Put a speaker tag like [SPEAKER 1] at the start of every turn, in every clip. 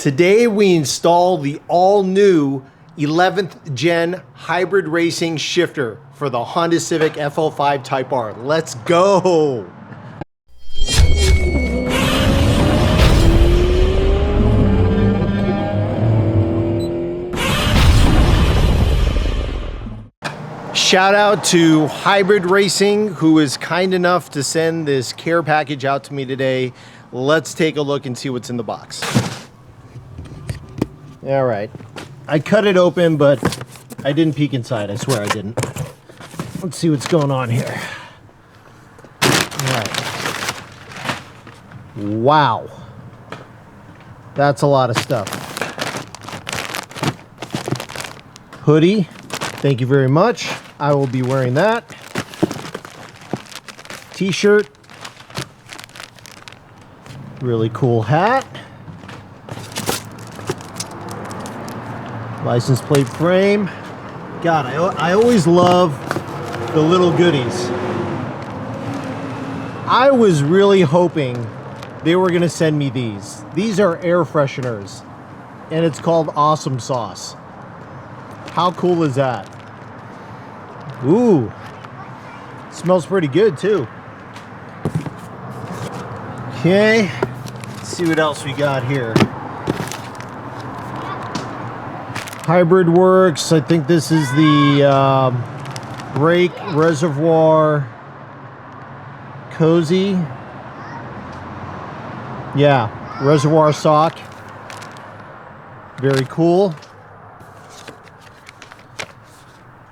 [SPEAKER 1] Today we install the all-new 11th gen hybrid racing shifter for the Honda Civic FL5 Type R. Let's go! Shout out to Hybrid Racing, who is kind enough to send this care package out to me today. Let's take a look and see what's in the box. All right, I cut it open, but I didn't peek inside. I swear I didn't. Let's see what's going on here. All right. Wow. That's a lot of stuff. Hoodie. Thank you very much. I will be wearing that. T-shirt. Really cool hat. License plate frame. God, I always love the little goodies. I was really hoping they were gonna send me these. These are air fresheners, and it's called Awesome Sauce. How cool is that? Ooh, smells pretty good too. Okay, let's see what else we got here. Hybrid Works. I think this is the brake reservoir cozy. Yeah, reservoir sock. Very cool.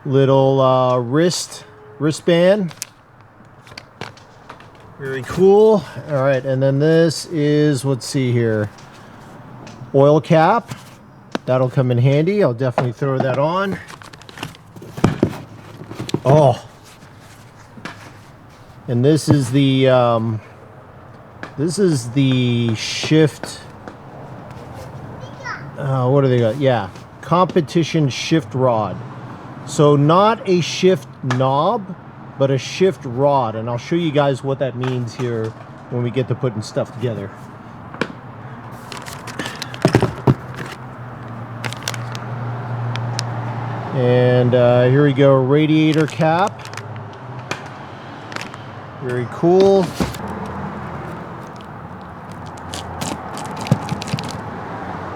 [SPEAKER 1] Little wristband. Very cool. All right, and then this is, let's see here, oil cap. That'll come in handy. I'll definitely throw that on. Oh, and this is the shift. What do they got? Yeah, competition shift rod. So not a shift knob, but a shift rod, and I'll show you guys what that means here when we get to putting stuff together. And here we go, radiator cap. Very cool.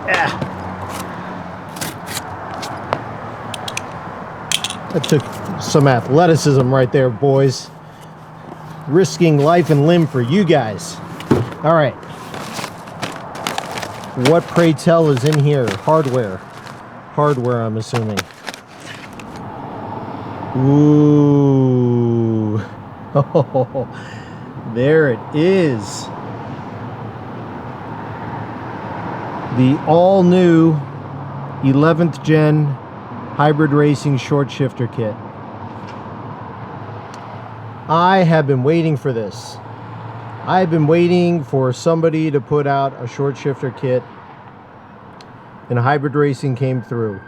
[SPEAKER 1] Ah. That took some athleticism right there, boys. Risking life and limb for you guys. All right. What, pray tell, is in here? Hardware. Hardware, I'm assuming. Ooh. Oh, there it is. The all-new 11th gen hybrid racing short shifter kit. I have been waiting for this. I've been waiting for somebody to put out a short shifter kit, and hybrid racing came through.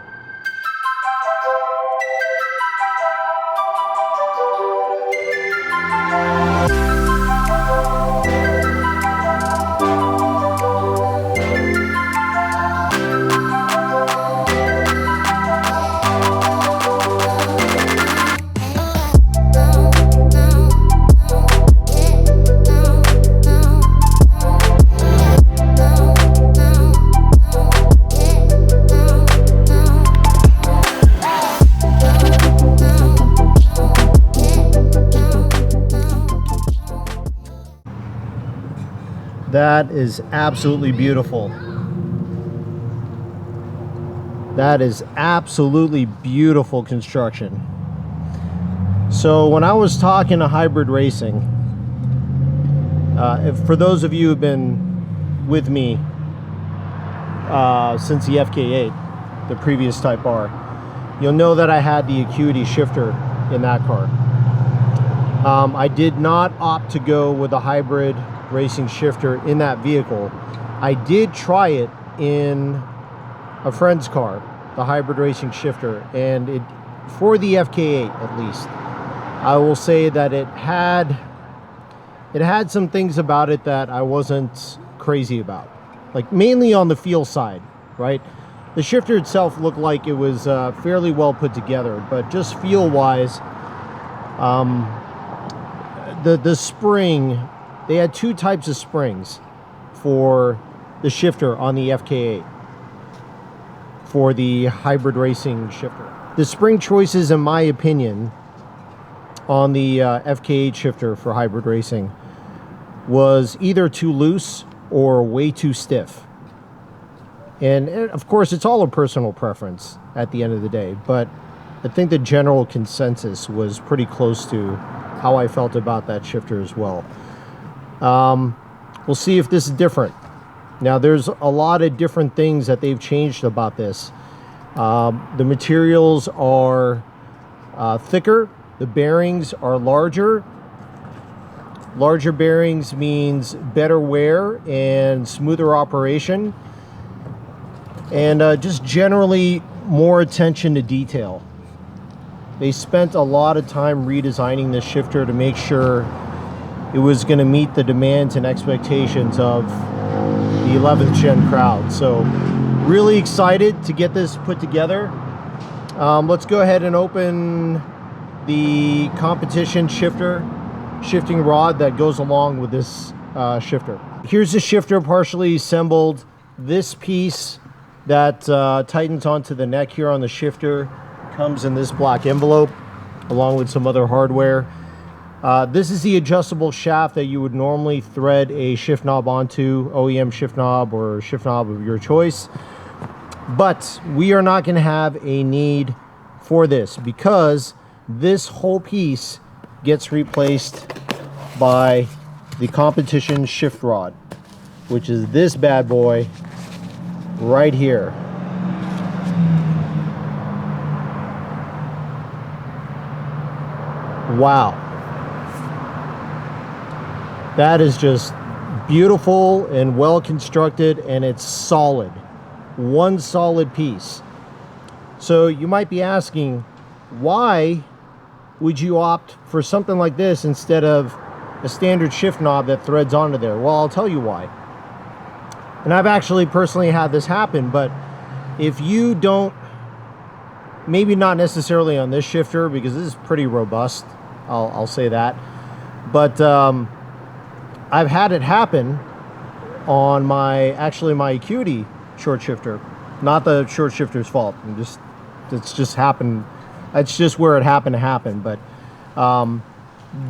[SPEAKER 1] That is absolutely beautiful. That is absolutely beautiful construction. So when I was talking to Hybrid Racing, for those of you who've been with me since the FK8, the previous Type R, you'll know that I had the Acuity shifter in that car. I did not opt to go with a hybrid racing shifter in that vehicle. I did try it in a friend's car, the hybrid racing shifter, and it, for the FK8 at least, I will say that it had some things about it that I wasn't crazy about. like mainly on the feel side, right? The shifter itself looked like it was fairly well put together, but just feel wise, the spring, they had two types of springs for the shifter on the FK8 for the hybrid racing shifter. The spring choices, in my opinion, on the FK8 shifter for hybrid racing was either too loose or way too stiff. And of course, it's all a personal preference at the end of the day, but I think the general consensus was pretty close to how I felt about that shifter as well. We'll see if this is different. Now, there's a lot of different things that they've changed about this. The materials are thicker, the bearings are larger. Larger bearings means better wear and smoother operation, and just generally more attention to detail. They spent a lot of time redesigning this shifter to make sure it was going to meet the demands and expectations of the 11th gen crowd. So really excited to get this put together. Let's go ahead and open the competition shifting rod that goes along with this shifter. Here's the shifter partially assembled. This piece that tightens onto the neck here on the shifter comes in this black envelope along with some other hardware. This is the adjustable shaft that you would normally thread a shift knob onto, OEM shift knob or shift knob of your choice. But we are not going to have a need for this because this whole piece gets replaced by the competition shift rod, which is this bad boy right here. Wow. That is just beautiful and well constructed, and it's solid. One solid piece. So you might be asking, why would you opt for something like this instead of a standard shift knob that threads onto there? Well, I'll tell you why. And I've actually personally had this happen, but if you don't, maybe not necessarily on this shifter because this is pretty robust, I'll say that, but I've had it happen on my Acuity short shifter. Not the short shifter's fault. It's just happened. It's just where it happened to happen. But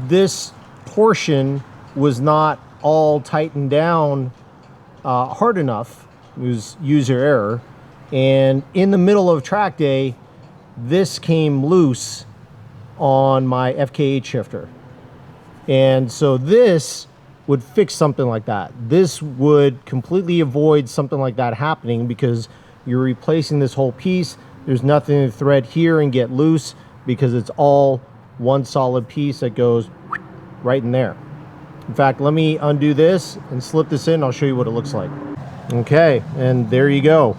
[SPEAKER 1] this portion was not all tightened down hard enough. It was user error. And in the middle of track day, this came loose on my FK8 shifter. And so this would fix something like that. This would completely avoid something like that happening because you're replacing this whole piece. There's nothing to thread here and get loose because it's all one solid piece that goes right in there. In fact, let me undo this and slip this in. I'll show you what it looks like. Okay, and there you go.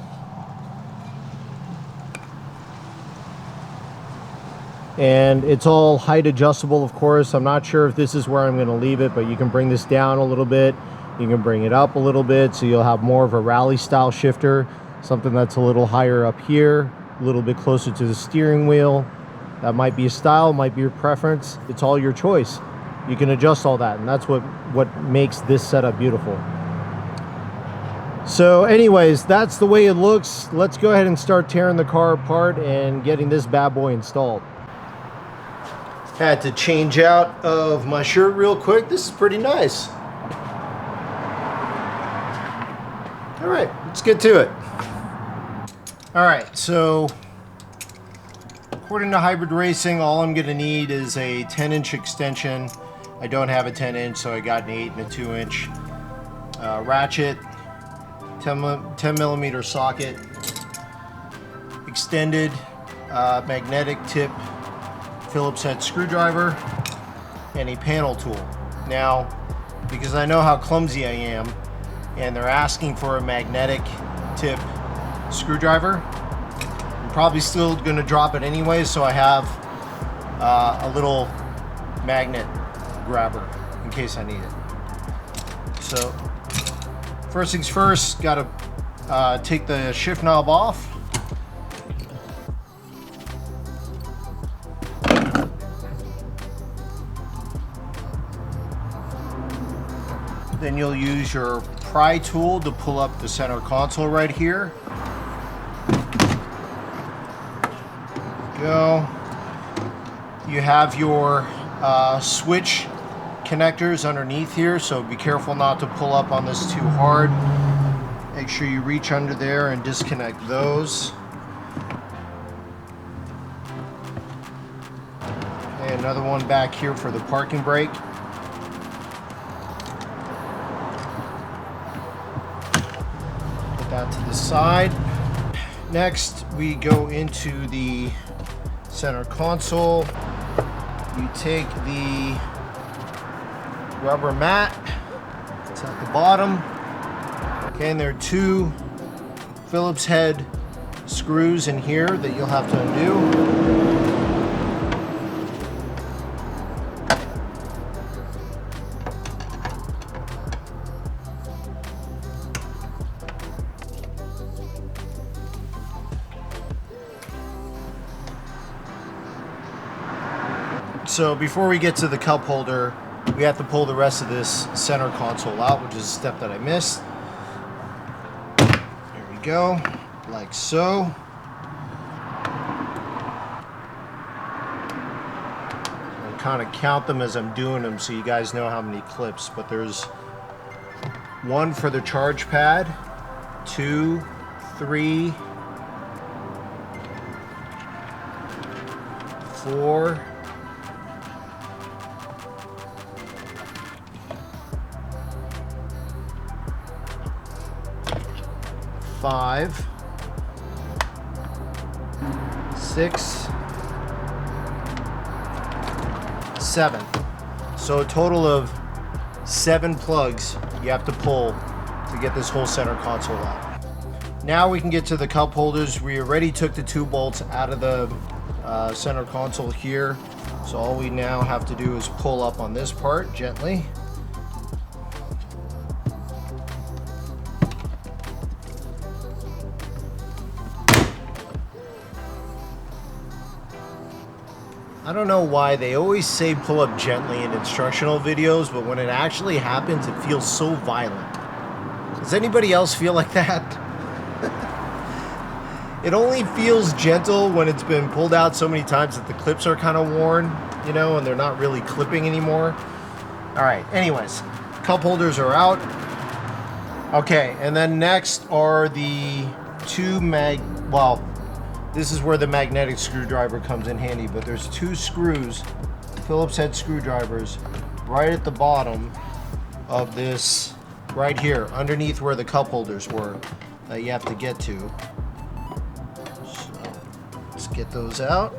[SPEAKER 1] And it's all height adjustable, of course. I'm not sure if this is where I'm going to leave it, but you can bring this down a little bit. You can bring it up a little bit, so you'll have more of a rally style shifter, something that's a little higher up here, a little bit closer to the steering wheel. That might be a style, might be your preference. It's all your choice. You can adjust all that, and that's what makes this setup beautiful. So anyways, that's the way it looks. Let's go ahead and start tearing the car apart and getting this bad boy installed. Had to change out of my shirt real quick. This is pretty nice. All right, let's get to it. All right, so according to Hybrid Racing, all I'm gonna need is a 10-inch extension. I don't have a 10-inch, so I got an 8 and a 2-inch ratchet, 10 millimeter socket, extended magnetic tip Phillips head screwdriver, and a panel tool. Now, because I know how clumsy I am, and they're asking for a magnetic tip screwdriver, I'm probably still going to drop it anyway, so I have a little magnet grabber in case I need it. So First things first, gotta take the shift knob off. Then you'll use your pry tool to pull up the center console right here. Go. You have your switch connectors underneath here, so be careful not to pull up on this too hard. Make sure you reach under there and disconnect those. Okay, another one back here for the parking brake. Put that to the side. Next, we go into the center console. You take the rubber mat, it's at the bottom. Okay, and there are 2 Phillips head screws in here that you'll have to undo. So before we get to the cup holder, we have to pull the rest of this center console out, which is a step that I missed. There we go, like so. I'll kind of count them as I'm doing them so you guys know how many clips, but there's 1 for the charge pad, 2, 3, 4, 5, 6, 7. So a total of 7 plugs you have to pull to get this whole center console out. Now we can get to the cup holders. We already took the 2 bolts out of the center console here. So all we now have to do is pull up on this part gently. I don't know why they always say pull up gently in instructional videos, but when it actually happens, it feels so violent. Does anybody else feel like that? It only feels gentle when it's been pulled out so many times that the clips are kind of worn, you know, and they're not really clipping anymore. All right, anyways, cup holders are out. Okay, and then next are the 2 this is where the magnetic screwdriver comes in handy, but there's 2 screws, Phillips head screwdrivers, right at the bottom of this, right here, underneath where the cup holders were, that you have to get to. So, let's get those out.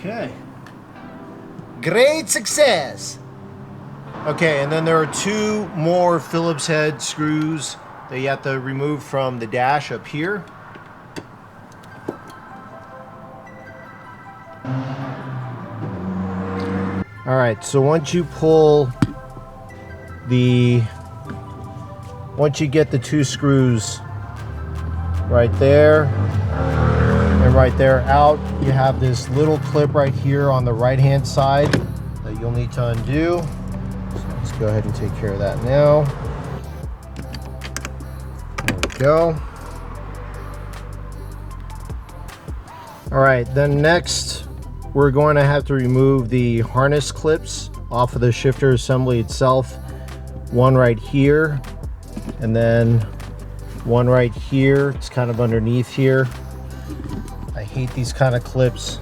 [SPEAKER 1] Okay. Great success. Okay, and then there are 2 more Phillips head screws that you have to remove from the dash up here. All right, so once you get the 2 screws right there and right there out, you have this little clip right here on the right hand side that you'll need to undo. So let's go ahead and take care of that now. There we go. All right, then next we're going to have to remove the harness clips off of the shifter assembly itself. One right here, and then one right here. It's kind of underneath here. I hate these kind of clips.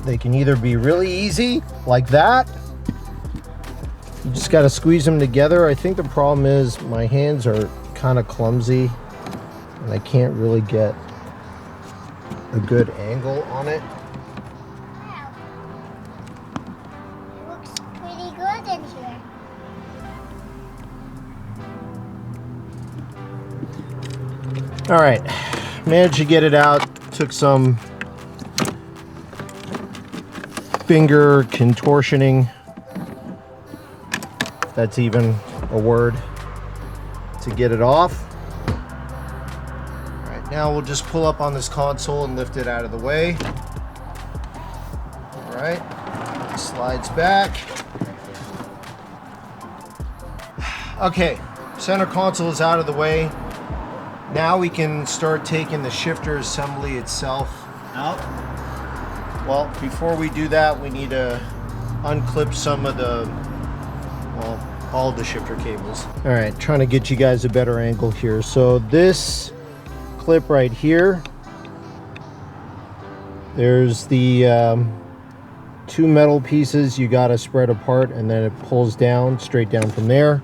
[SPEAKER 1] They can either be really easy, like that. You just got to squeeze them together. I think the problem is my hands are kind of clumsy, and I can't really get a good angle on it. All right, managed to get it out. Took some finger contortioning, if that's even a word, to get it off. All right, now we'll just pull up on this console and lift it out of the way. All right, slides back. Okay, center console is out of the way. Now we can start taking the shifter assembly itself out. Well, before we do that, we need to unclip some of the, well, all the shifter cables. All right, trying to get you guys a better angle here. So this clip right here, there's the two metal pieces you got to spread apart, and then it pulls down, straight down from there.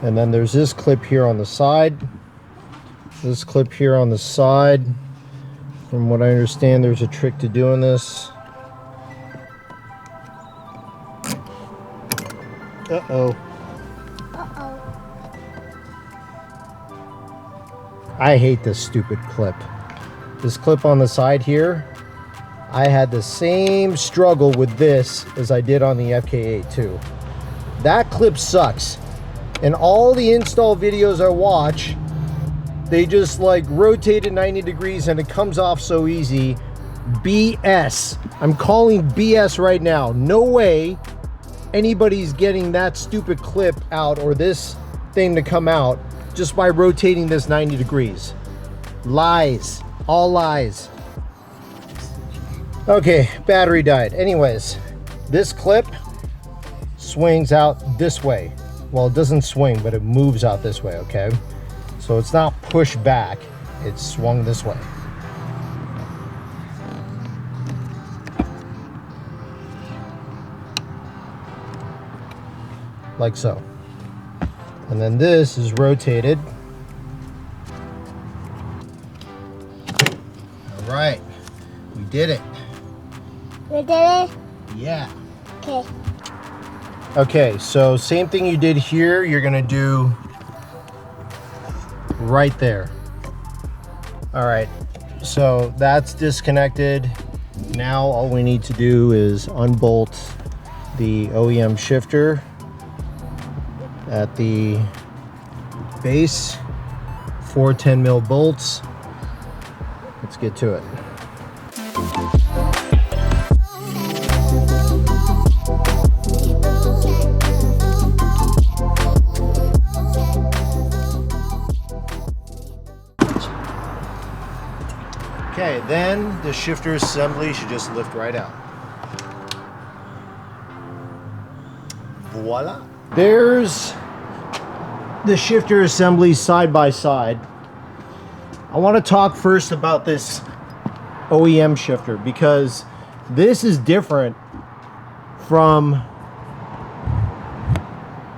[SPEAKER 1] And then there's this clip here on the side. This clip here on the side. From what I understand, there's a trick to doing this. Uh-oh.
[SPEAKER 2] Uh-oh.
[SPEAKER 1] I hate this stupid clip. This clip on the side here, I had the same struggle with this as I did on the FK8 too. That clip sucks. And all the install videos I watch, they just like rotate it 90 degrees and it comes off so easy. BS. I'm calling BS right now. No way anybody's getting that stupid clip out or this thing to come out just by rotating this 90 degrees. Lies. All lies. Okay, battery died. Anyways, this clip swings out this way. Well, it doesn't swing, but it moves out this way, okay? So it's not pushed back, it's swung this way. Like so. And then this is rotated. All right, we did it.
[SPEAKER 2] We did it?
[SPEAKER 1] Yeah.
[SPEAKER 2] Okay.
[SPEAKER 1] Okay, so same thing you did here, you're gonna do right there. All right, so that's disconnected. Now all we need to do is unbolt the OEM shifter at the base, 4 10mm bolts. Let's get to it. Okay, then the shifter assembly should just lift right out. Voila. There's the shifter assembly side by side. I want to talk first about this OEM shifter because this is different from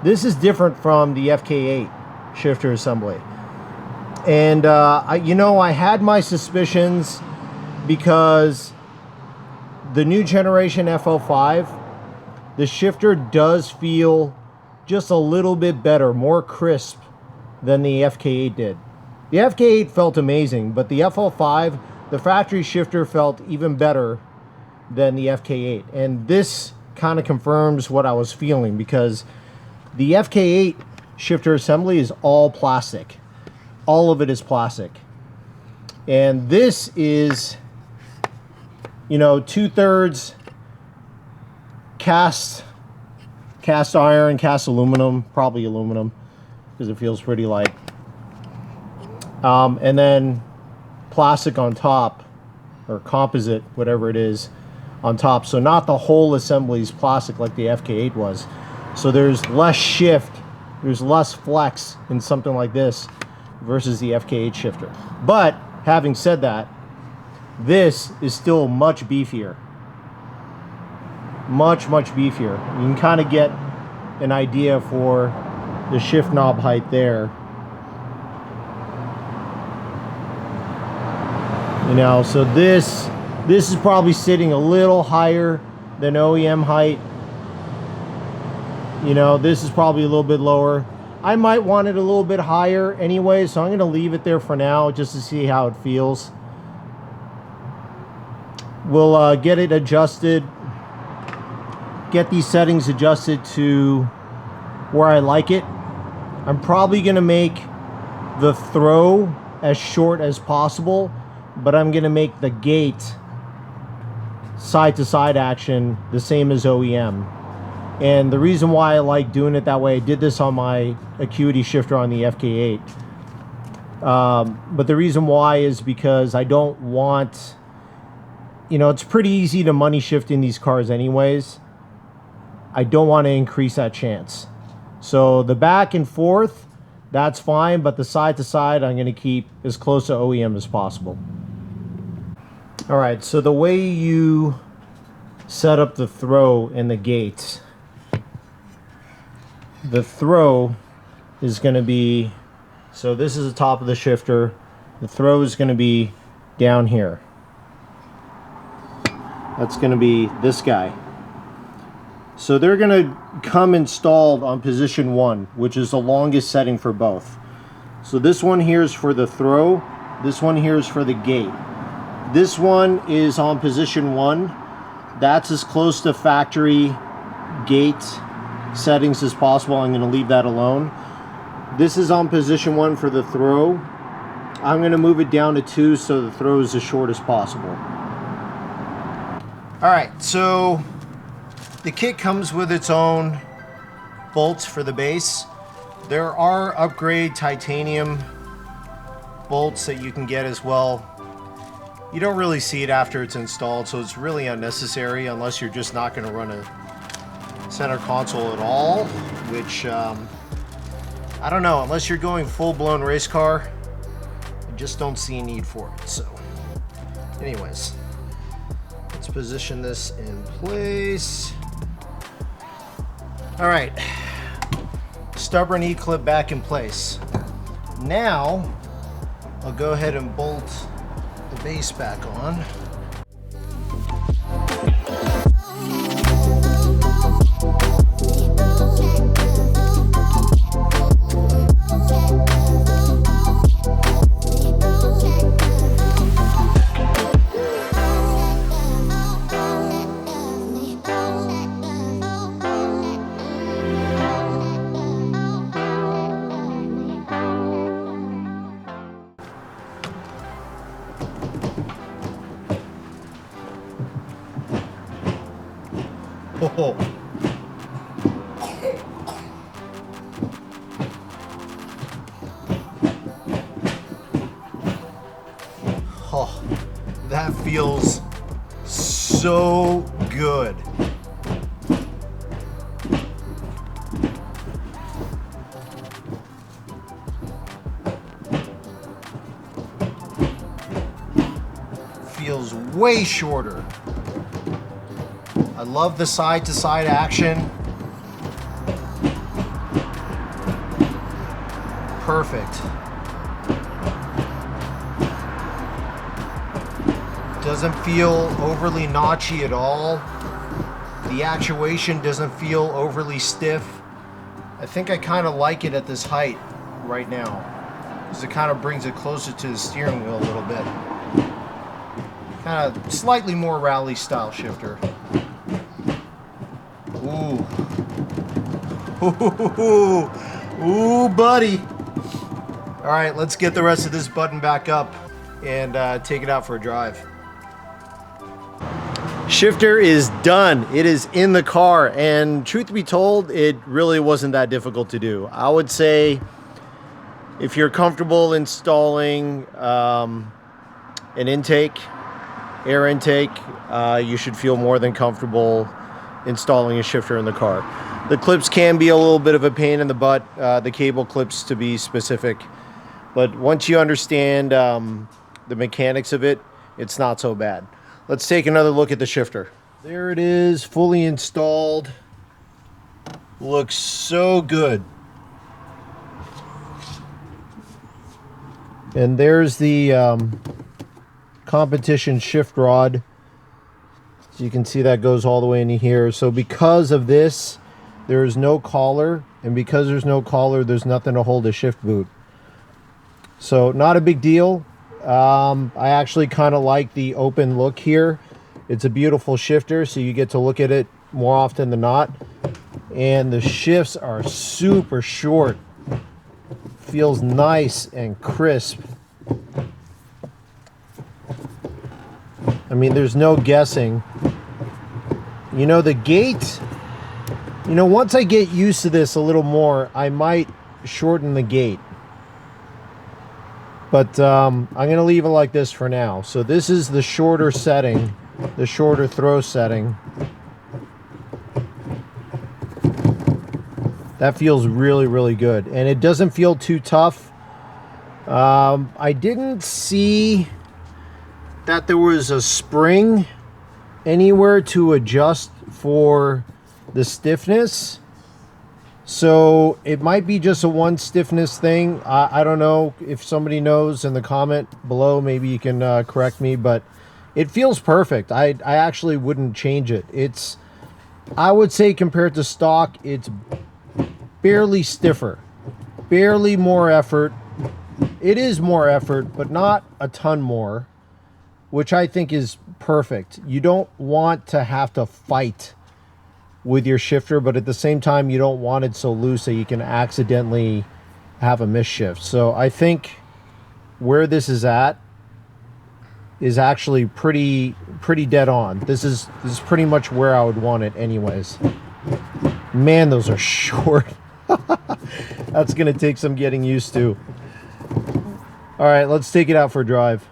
[SPEAKER 1] the FK8 shifter assembly. And I had my suspicions because the new generation FL5, the shifter does feel just a little bit better, more crisp than the FK8 did. The FK8 felt amazing, but the FL5, the factory shifter felt even better than the FK8. And this kind of confirms what I was feeling because the FK8 shifter assembly is all plastic. All of it is plastic. And this is, 2/3 cast iron, cast aluminum, probably aluminum because it feels pretty light. And then plastic on top, or composite, whatever it is, on top. So not the whole assembly is plastic like the FK8 was. So there's less shift, there's less flex in something like this versus the FK8 shifter. But having said that, this is still much beefier. Much beefier. You can kind of get an idea for the shift knob height there. So this is probably sitting a little higher than OEM height. This is probably a little bit lower. I might want it a little bit higher anyway, so I'm going to leave it there for now just to see how it feels. We'll get it adjusted, get these settings adjusted to where I like it. I'm probably going to make the throw as short as possible, but I'm going to make the gate side-to-side action the same as OEM. And the reason why I like doing it that way, I did this on my Acuity shifter on the FK8. But the reason why is because I don't want, you know, it's pretty easy to money shift in these cars anyways. I don't want to increase that chance. So the back and forth, that's fine, but the side to side, I'm going to keep as close to OEM as possible. All right, so the way you set up the throw and the gates, the throw is going to be, so this is the top of the shifter. The throw is going to be down here. That's going to be this guy. So they're going to come installed on position 1, which is the longest setting for both. So this one here is for the throw. This one here is for the gate. This one is on position 1. That's as close to factory gate settings as possible. I'm going to leave that alone. This is on position 1 for the throw. I'm going to move it down to 2 so the throw is as short as possible. Alright, so the kit comes with its own bolts for the base. There are upgrade titanium bolts that you can get as well. You don't really see it after it's installed, so it's really unnecessary unless you're just not going to run a center console at all, which I don't know, unless you're going full-blown race car, I just don't see a need for it. So anyways, let's position this in place. All right, stubborn E-clip back in place. Now I'll go ahead and bolt the base back on. Oh. Oh, that feels so good. Feels way shorter. I love the side-to-side action. Perfect. Doesn't feel overly notchy at all. The actuation doesn't feel overly stiff. I think I kind of like it at this height right now, because it kind of brings it closer to the steering wheel a little bit. Kind of slightly more rally style shifter. Ooh. Ooh, ooh, buddy. All right, let's get the rest of this button back up and take it out for a drive. Shifter is done. It is in the car, and truth be told, it really wasn't that difficult to do. I would say if you're comfortable installing an intake, air intake, you should feel more than comfortable installing a shifter in the car. The clips can be a little bit of a pain in the butt, the cable clips to be specific, but once you understand the mechanics of it, it's not so bad. Let's take another look at the shifter. There it is, fully installed. Looks so good. And there's the competition shift rod. So you can see that goes all the way into here. So because of this, there is no collar and because there's no collar, there's nothing to hold a shift boot. So not a big deal. I actually kind of like the open look here. It's a beautiful shifter, so you get to look at it more often than not. And the shifts are super short. Feels nice and crisp. I mean, there's no guessing. You know, the gate, you know, once I get used to this a little more, I might shorten the gate. But I'm going to leave it like this for now. So this is the shorter setting, the shorter throw setting. That feels really, really good. And it doesn't feel too tough. I didn't see that there was a spring anywhere to adjust for the stiffness. So it might be just a one stiffness thing. I don't know if somebody knows in the comment below. Maybe you can correct me, but it feels perfect. I actually wouldn't change it. It's, I would say compared to stock, it's barely stiffer, barely more effort. It is more effort, but not a ton more, which I think is perfect. You don't want to have to fight with your shifter, but at the same time, you don't want it so loose that you can accidentally have a misshift. So I think where this is at is actually pretty dead on. This is pretty much where I would want it anyways. Man, those are short. That's gonna take some getting used to. All right, let's take it out for a drive.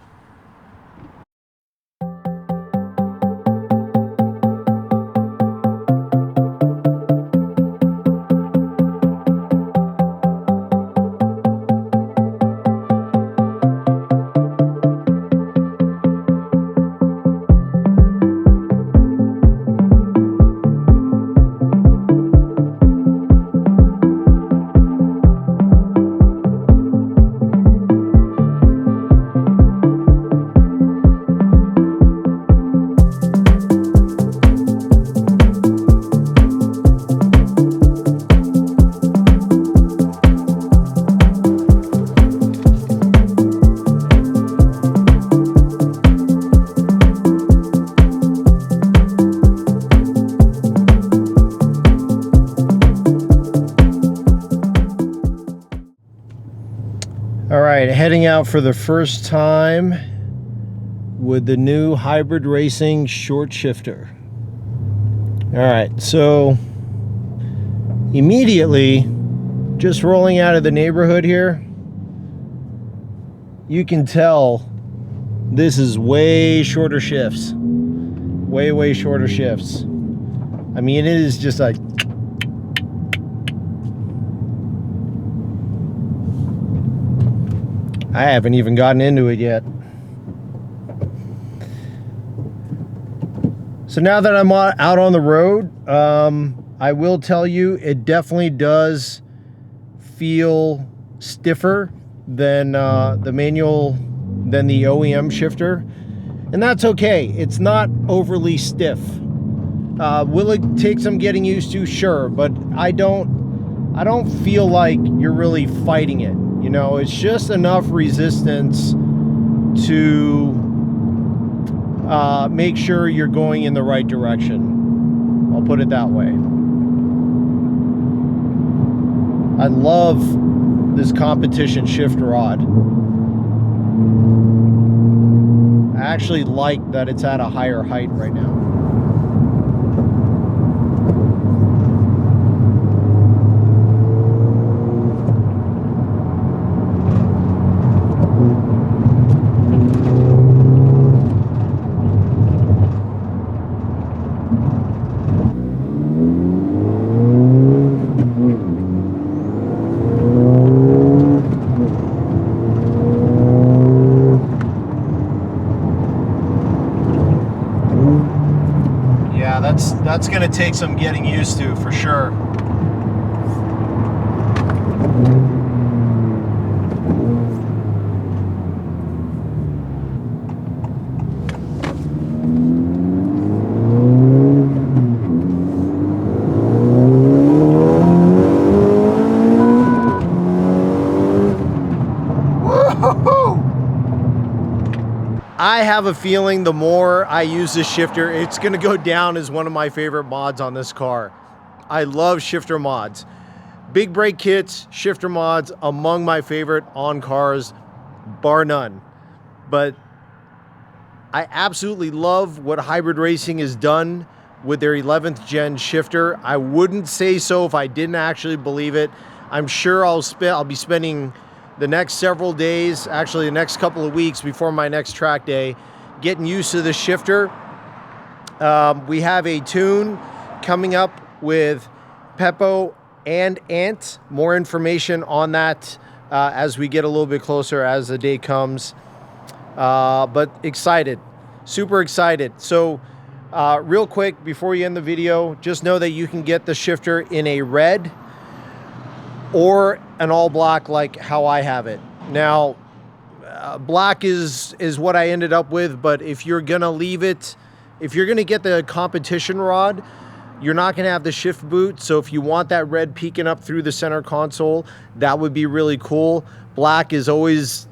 [SPEAKER 1] All right, heading out for the first time with the new Hybrid Racing short shifter. All right, so immediately, just rolling out of the neighborhood here, you can tell this is way shorter shifts. Way shorter shifts. I mean, it is just like, I haven't even gotten into it yet. So now that I'm out on the road, I will tell you it definitely does feel stiffer than the manual, than the OEM shifter. And that's okay. It's not overly stiff. Will it take some getting used to? Sure, but I don't feel like you're really fighting it. You know, it's just enough resistance to make sure you're going in the right direction. I'll put it that way. I love this competition shift rod. I actually like that it's at a higher height right now. That's going to take some getting used to for sure. I have a feeling the more I use this shifter, it's gonna go down as one of my favorite mods on this car. I love shifter mods. Big brake kits, shifter mods, among my favorite on cars, bar none. But I absolutely love what Hybrid Racing has done with their 11th gen shifter. I wouldn't say so if I didn't actually believe it. I'm sure I'll be spending the next several days, actually the next couple of weeks before my next track day, getting used to the shifter. We have a tune coming up with Peppo and Ant. More information on that as we get a little bit closer as the day comes. But excited, super excited. So real quick, before you end the video, just know that you can get the shifter in a red or an all black like how I have it. Now, black is what I ended up with, but if you're gonna leave it, if you're gonna get the competition rod, you're not gonna have the shift boot. So if you want that red peeking up through the center console, that would be really cool. Black is always,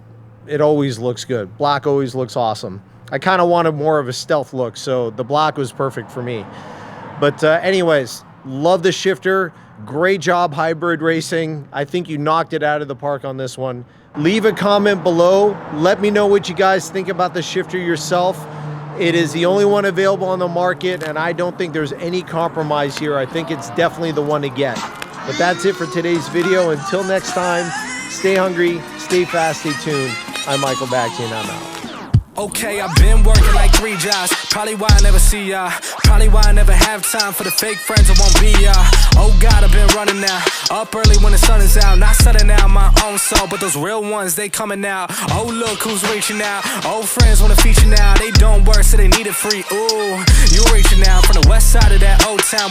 [SPEAKER 1] it always looks good. Black always looks awesome. I kind of wanted more of a stealth look, so the black was perfect for me. But anyways, love the shifter. Great job, Hybrid Racing. I think you knocked it out of the park on this one. Leave a comment below. Let me know what you guys think about the shifter yourself. It is the only one available on the market, and I don't think there's any compromise here. I think it's definitely the one to get. But that's it for today's video. Until next time, stay hungry, stay fast, stay tuned. I'm Michael Baxi, and I'm out.
[SPEAKER 3] Okay, I've been working like 3 jobs. Probably why I never see ya. Probably why I never have time for the fake friends that won't be ya. Oh God, I've been running now. Up early when the sun is out. Not setting out my own soul, but those real ones, they coming out. Oh look who's reaching out. Old friends wanna feature now. They don't work, so they need it free. Ooh, you reaching out from the west side of that old town.